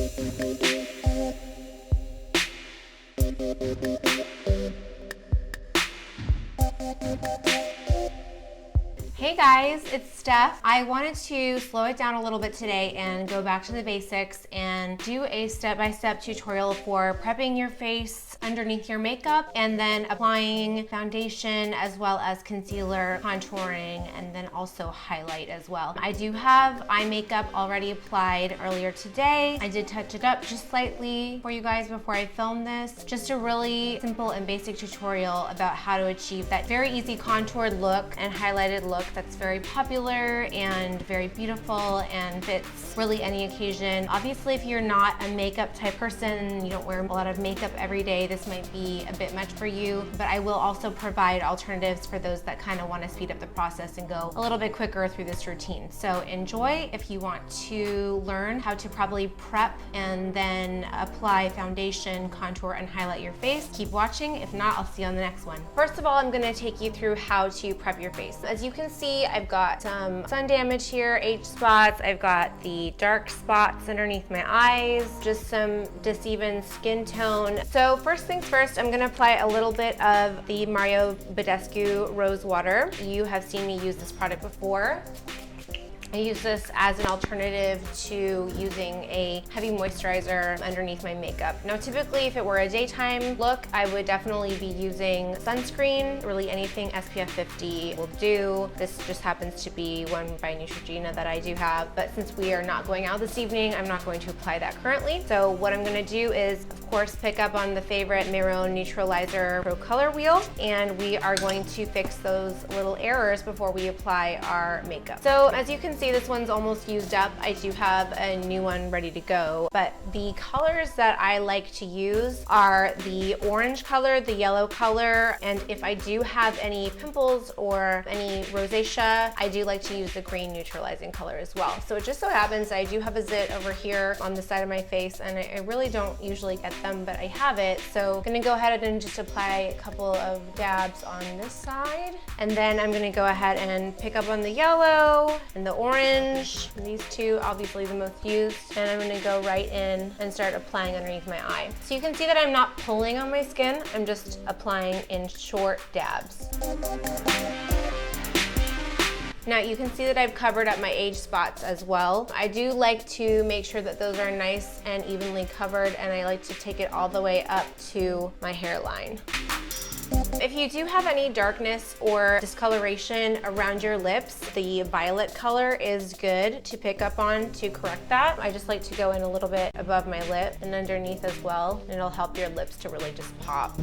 Hey guys, it's Steph. I wanted to slow it down a little bit today and go back to the basics and do a step-by-step tutorial for prepping your face underneath your makeup and then applying foundation as well as concealer, contouring, and then also highlight as well. I do have eye makeup already applied earlier today. I did touch it up just slightly for you guys before I filmed this. Just a really simple and basic tutorial about how to achieve that very easy contoured look and highlighted look that's very popular and very beautiful and fits really any occasion. Obviously, if you're not a makeup type person, you don't wear a lot of makeup every day, this might be a bit much for you, but I will also provide alternatives for those that kind of want to speed up the process and go a little bit quicker through this routine. So enjoy. If you want to learn how to properly prep and then apply foundation, contour, and highlight your face, keep watching. If not, I'll see you on the next one. First of all, I'm going to take you through how to prep your face. As you can see, I've got some sun damage here, age spots. I've got the dark spots underneath my eyes, just some diseven skin tone. So first things first, I'm gonna apply a little bit of the Badescu Rose Water. You have seen me use this product before. I use this as an alternative to using a heavy moisturizer underneath my makeup. Now, typically, if it were a daytime look, I would definitely be using sunscreen. Really anything SPF 50 will do. This just happens to be one by Neutrogena that I do have. But since we are not going out this evening, I'm not going to apply that currently. So what I'm gonna do is, of course, pick up on the favorite Miro Neutralizer Pro Color Wheel, and we are going to fix those little errors before we apply our makeup. So as you can see, this one's almost used up. I do have a new one ready to go, but the colors that I like to use are the orange color, the yellow color, and if I do have any pimples or any rosacea, I do like to use the green neutralizing color as well. So it just so happens I do have a zit over here on the side of my face, and I really don't usually get them, but I have it. So I'm gonna go ahead and just apply a couple of dabs on this side, and then I'm gonna go ahead and pick up on the yellow and the orange. These two obviously the most used, and I'm going to go right in and start applying underneath my eye. So you can see that I'm not pulling on my skin, I'm just applying in short dabs. Now you can see that I've covered up my age spots as well. I do like to make sure that those are nice and evenly covered, and I like to take it all the way up to my hairline. If you do have any darkness or discoloration around your lips, the violet color is good to pick up on to correct that. I just like to go in a little bit above my lip and underneath as well, and it'll help your lips to really just pop.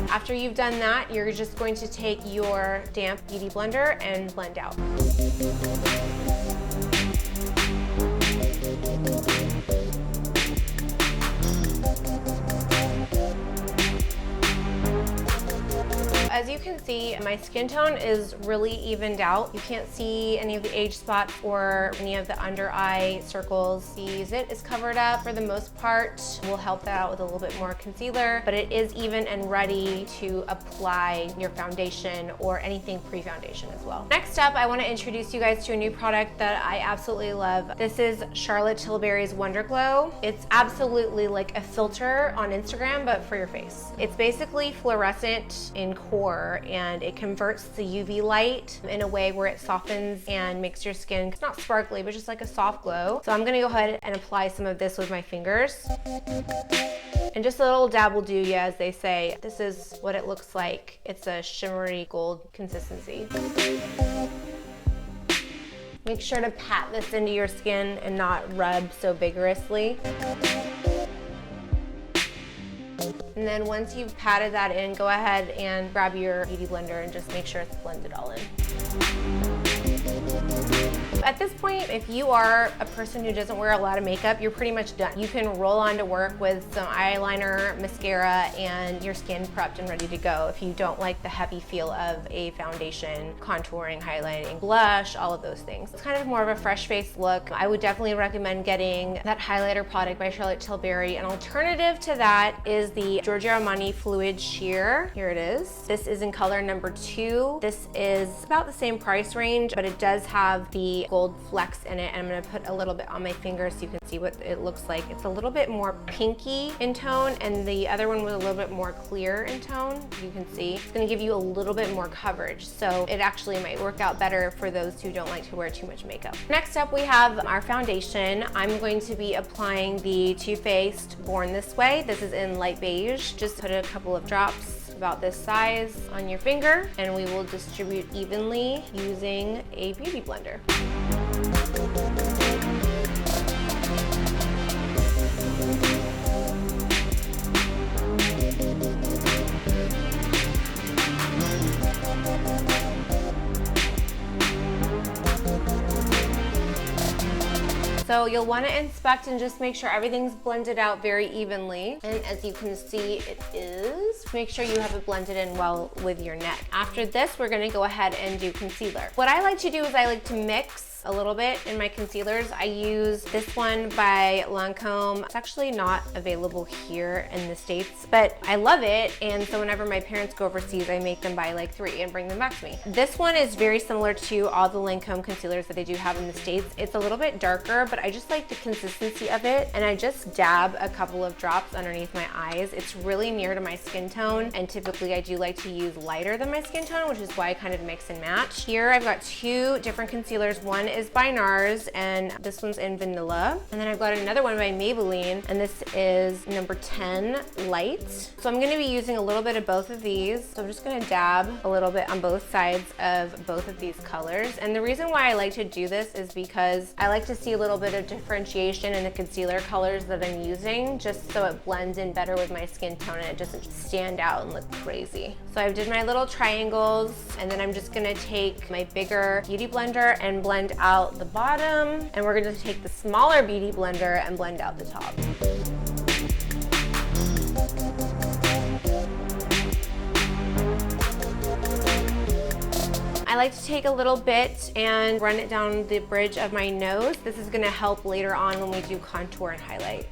After you've done that, you're just going to take your damp beauty blender and blend out. As you can see, my skin tone is really evened out. You can't see any of the age spots or any of the under eye circles. The zit is covered up for the most part. We'll help that out with a little bit more concealer, but it is even and ready to apply your foundation or anything pre-foundation as well. Next up, I want to introduce you guys to a new product that I absolutely love. This is Charlotte Tilbury's Wonder Glow. It's absolutely like a filter on Instagram, but for your face. It's basically fluorescent in core, and it converts the UV light in a way where it softens and makes your skin, it's not sparkly, but just like a soft glow. So I'm gonna go ahead and apply some of this with my fingers. And just a little dab will do you, as they say. This is what it looks like. It's a shimmery gold consistency. Make sure to pat this into your skin and not rub so vigorously. And then once you've patted that in, go ahead and grab your beauty blender and just make sure it's blended all in. At this point, if you are a person who doesn't wear a lot of makeup, you're pretty much done. You can roll on to work with some eyeliner, mascara, and your skin prepped and ready to go if you don't like the heavy feel of a foundation, contouring, highlighting, blush, all of those things. It's kind of more of a fresh face look. I would definitely recommend getting that highlighter product by Charlotte Tilbury. An alternative to that is the Giorgio Armani Fluid Sheer. Here it is. This is in color number 2. This is about the same price range, but it does have the gold flecks in it, and I'm gonna put a little bit on my finger so you can see what it looks like. It's a little bit more pinky in tone, and the other one was a little bit more clear in tone. You can see it's gonna give you a little bit more coverage, so it actually might work out better for those who don't like to wear too much makeup. Next up, we have our foundation. I'm going to be applying the Too Faced Born This Way. This is in light beige. Just put a couple of drops about this size on your finger, and we will distribute evenly using a beauty blender. So you'll want to inspect and just make sure everything's blended out very evenly. And as you can see, it is. Make sure you have it blended in well with your neck. After this, we're going to go ahead and do concealer. What I like to do is I like to mix a little bit in my concealers. I use this one by Lancome. It's actually not available here in the States, but I love it. And so whenever my parents go overseas, I make them buy like 3 and bring them back to me. This one is very similar to all the Lancome concealers that they do have in the States. It's a little bit darker, but I just like the consistency of it. And I just dab a couple of drops underneath my eyes. It's really near to my skin tone. And typically I do like to use lighter than my skin tone, which is why I kind of mix and match. Here I've got 2 different concealers. One is by NARS, and this one's in vanilla. And then I've got another one by Maybelline, and this is number 10 light. So I'm gonna be using a little bit of both of these. So I'm just gonna dab a little bit on both sides of both of these colors. And the reason why I like to do this is because I like to see a little bit of differentiation in the concealer colors that I'm using, just so it blends in better with my skin tone and it doesn't stand out and look crazy. So I did my little triangles, and then I'm just gonna take my bigger beauty blender and blend out the bottom, and we're gonna take the smaller beauty blender and blend out the top. I like to take a little bit and run it down the bridge of my nose. This is gonna help later on when we do contour and highlight.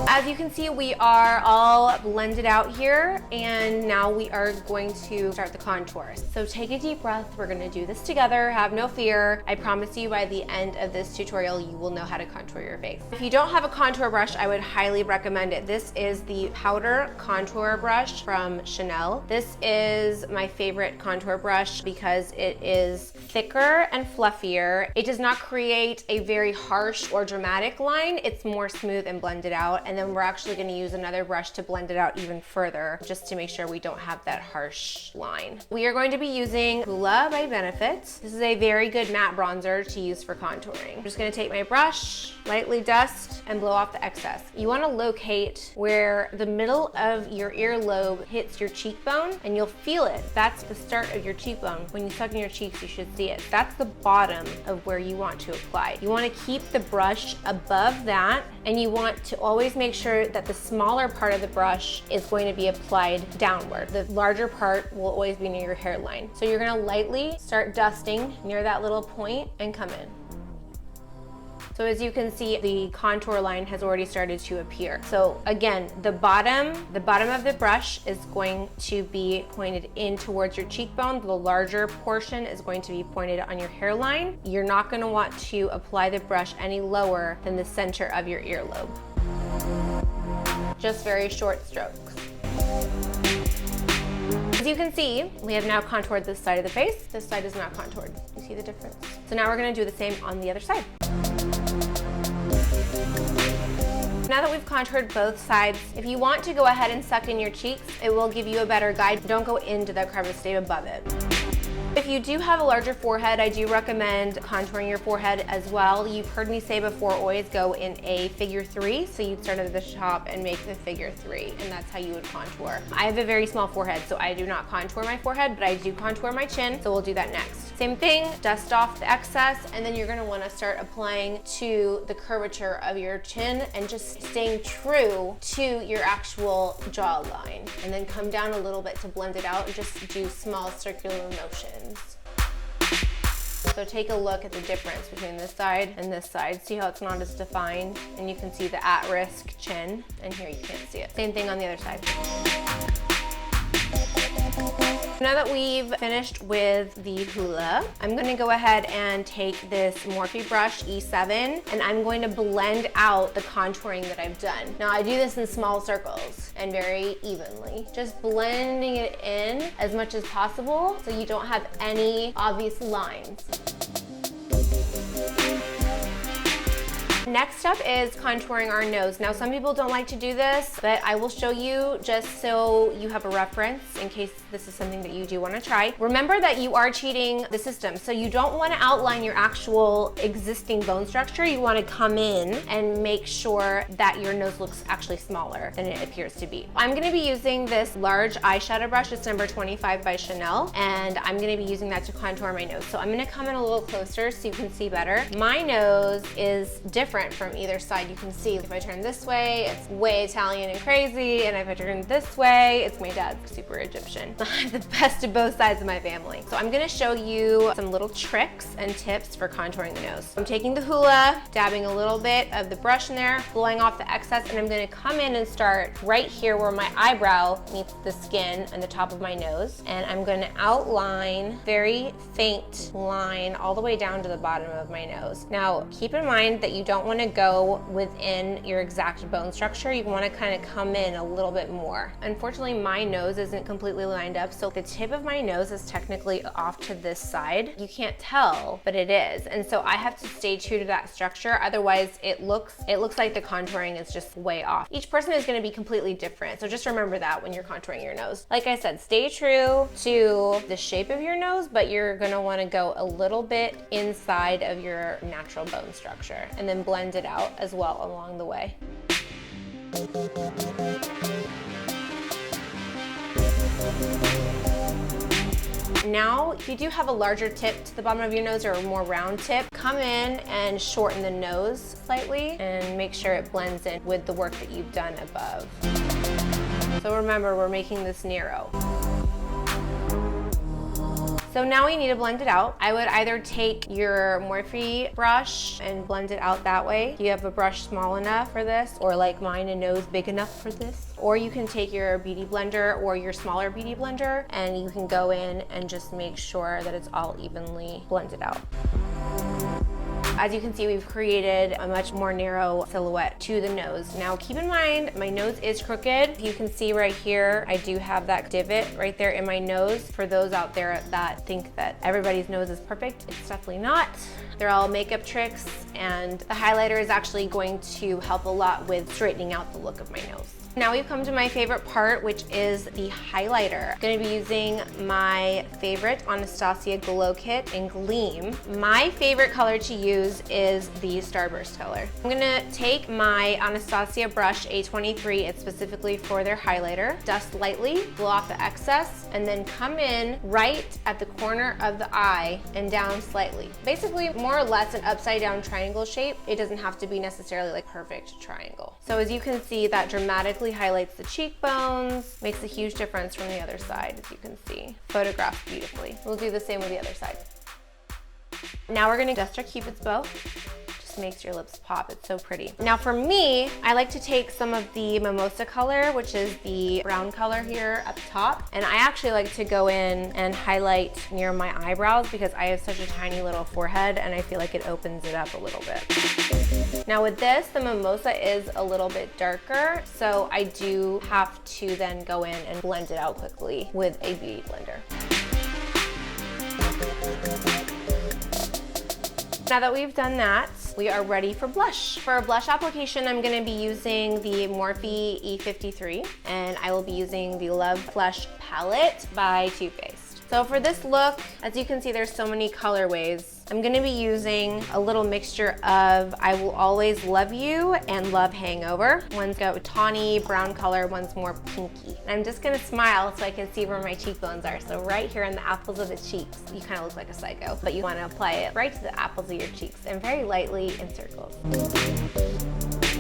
As you can see, we are all blended out here, and now we are going to start the contours. So take a deep breath. We're gonna do this together. Have no fear. I promise you by the end of this tutorial, you will know how to contour your face. If you don't have a contour brush, I would highly recommend it. This is the powder contour brush from Chanel. This is my favorite contour brush because it is thicker and fluffier. It does not create a very harsh or dramatic line. It's more smooth and blended out. And then we're actually gonna use another brush to blend it out even further, just to make sure we don't have that harsh line. We are going to be using Hoola by Benefit. This is a very good matte bronzer to use for contouring. I'm just gonna take my brush, lightly dust, and blow off the excess. You wanna locate where the middle of your earlobe hits your cheekbone, and you'll feel it. That's the start of your cheekbone. When you suck in your cheeks, you should see it. That's the bottom of where you want to apply. You wanna keep the brush above that, and you want to always make sure that the smaller part of the brush is going to be applied downward. The larger part will always be near your hairline. So you're gonna lightly start dusting near that little point and come in. So as you can see, the contour line has already started to appear. So again, the bottom of the brush is going to be pointed in towards your cheekbone. The larger portion is going to be pointed on your hairline. You're not gonna want to apply the brush any lower than the center of your earlobe. Just very short strokes. As you can see, we have now contoured this side of the face. This side is not contoured. You see the difference? So now we're gonna do the same on the other side. Now that we've contoured both sides, if you want to go ahead and suck in your cheeks, it will give you a better guide. Don't go into the crevice, stay above it. If you do have a larger forehead, I do recommend contouring your forehead as well. You've heard me say before, always go in a figure 3. So you'd start at the top and make the figure 3, and that's how you would contour. I have a very small forehead, so I do not contour my forehead, but I do contour my chin, so we'll do that next. Same thing, dust off the excess, and then you're gonna wanna start applying to the curvature of your chin and just staying true to your actual jawline. And then come down a little bit to blend it out and just do small circular motions. So take a look at the difference between this side and this side. See how it's not as defined? And you can see the at-risk chin, and here you can't see it. Same thing on the other side. Now that we've finished with the hula, I'm gonna go ahead and take this Morphe brush E7 and I'm going to blend out the contouring that I've done. Now I do this in small circles and very evenly, just blending it in as much as possible so you don't have any obvious lines. Next up is contouring our nose. Now some people don't like to do this, but I will show you just so you have a reference in case this is something that you do want to try. Remember that you are cheating the system, so you don't want to outline your actual existing bone structure. You want to come in and make sure that your nose looks actually smaller than it appears to be. I'm going to be using this large eyeshadow brush. It's number 25 by Chanel, and I'm going to be using that to contour my nose. So I'm going to come in a little closer so you can see better. My nose is different from either side. You can see if I turn this way, it's way Italian and crazy, and if I turn this way, it's my dad's super Egyptian. I'm the best of both sides of my family. So I'm gonna show you some little tricks and tips for contouring the nose. I'm taking the hula, dabbing a little bit of the brush in there, blowing off the excess, and I'm gonna come in and start right here where my eyebrow meets the skin on the top of my nose, and I'm gonna outline very faint line all the way down to the bottom of my nose. Now, keep in mind that you don't want to go within your exact bone structure. You want to kind of come in a little bit more. Unfortunately, my nose isn't completely lined up, so the tip of my nose is technically off to this side. You can't tell, but it is. And so I have to stay true to that structure. Otherwise, it looks like the contouring is just way off. Each person is going to be completely different. So just remember that when you're contouring your nose. Like I said, stay true to the shape of your nose, but you're going to want to go a little bit inside of your natural bone structure and then blend it out as well along the way. Now, if you do have a larger tip to the bottom of your nose or a more round tip, come in and shorten the nose slightly and make sure it blends in with the work that you've done above. So remember, we're making this narrow. So now we need to blend it out. I would either take your Morphe brush and blend it out that way. If you have a brush small enough for this, or like mine, a nose big enough for this. Or you can take your beauty blender or your smaller beauty blender and you can go in and just make sure that it's all evenly blended out. As you can see, we've created a much more narrow silhouette to the nose. Now keep in mind, my nose is crooked. You can see right here, I do have that divot right there in my nose. For those out there that think that everybody's nose is perfect, it's definitely not. They're all makeup tricks, and the highlighter is actually going to help a lot with straightening out the look of my nose. Now we've come to my favorite part, which is the highlighter. I'm gonna be using my favorite Anastasia Glow Kit in Gleam. My favorite color to use is the Starburst color. I'm gonna take my Anastasia brush A23, it's specifically for their highlighter, dust lightly, blow off the excess, and then come in right at the corner of the eye and down slightly. Basically, more or less an upside down triangle shape. It doesn't have to be necessarily like perfect triangle. So as you can see, that dramatically highlights the cheekbones, makes a huge difference from the other side, as you can see. Photographed beautifully. We'll do the same with the other side. Now we're gonna dust our Cupid's bow. Just makes your lips pop, it's so pretty. Now for me, I like to take some of the mimosa color, which is the brown color here up top, and I actually like to go in and highlight near my eyebrows because I have such a tiny little forehead and I feel like it opens it up a little bit. Now with this, the mimosa is a little bit darker, so I do have to then go in and blend it out quickly with a beauty blender. Now that we've done that, we are ready for blush. For a blush application, I'm gonna be using the Morphe E53, and I will be using the Love Flush palette by Too Faced. So for this look, as you can see, there's so many colorways. I'm gonna be using a little mixture of I Will Always Love You and Love Hangover. One's got a tawny brown color, one's more pinky. And I'm just gonna smile so I can see where my cheekbones are. So right here in the apples of the cheeks, you kind of look like a psycho, but you wanna apply it right to the apples of your cheeks and very lightly in circles.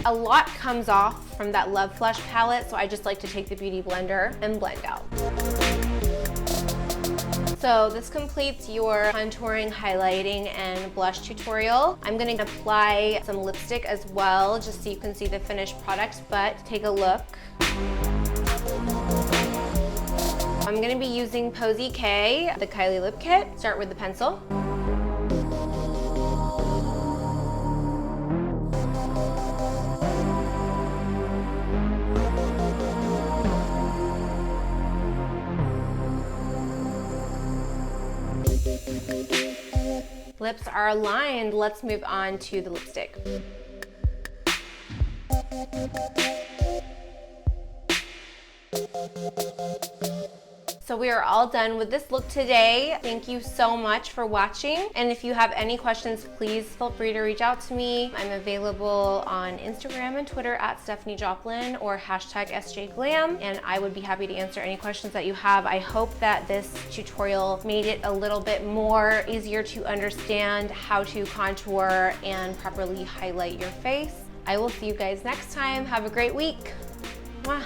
A lot comes off from that Love Flush palette, so I just like to take the Beauty Blender and blend out. So this completes your contouring, highlighting, and blush tutorial. I'm gonna apply some lipstick as well, just so you can see the finished product, but take a look. I'm I'm gonna be using Posie K, the Kylie Lip Kit. Start with the pencil. Lips are aligned. Let's move on to the lipstick. So we are all done with this look today. Thank you so much for watching. And if you have any questions, please feel free to reach out to me. I'm available on Instagram and Twitter at Stephanie Joplin or hashtag SJGLAM, and I would be happy to answer any questions that you have. I hope that this tutorial made it a little bit more easier to understand how to contour and properly highlight your face. I will see you guys next time. Have a great week. Mwah.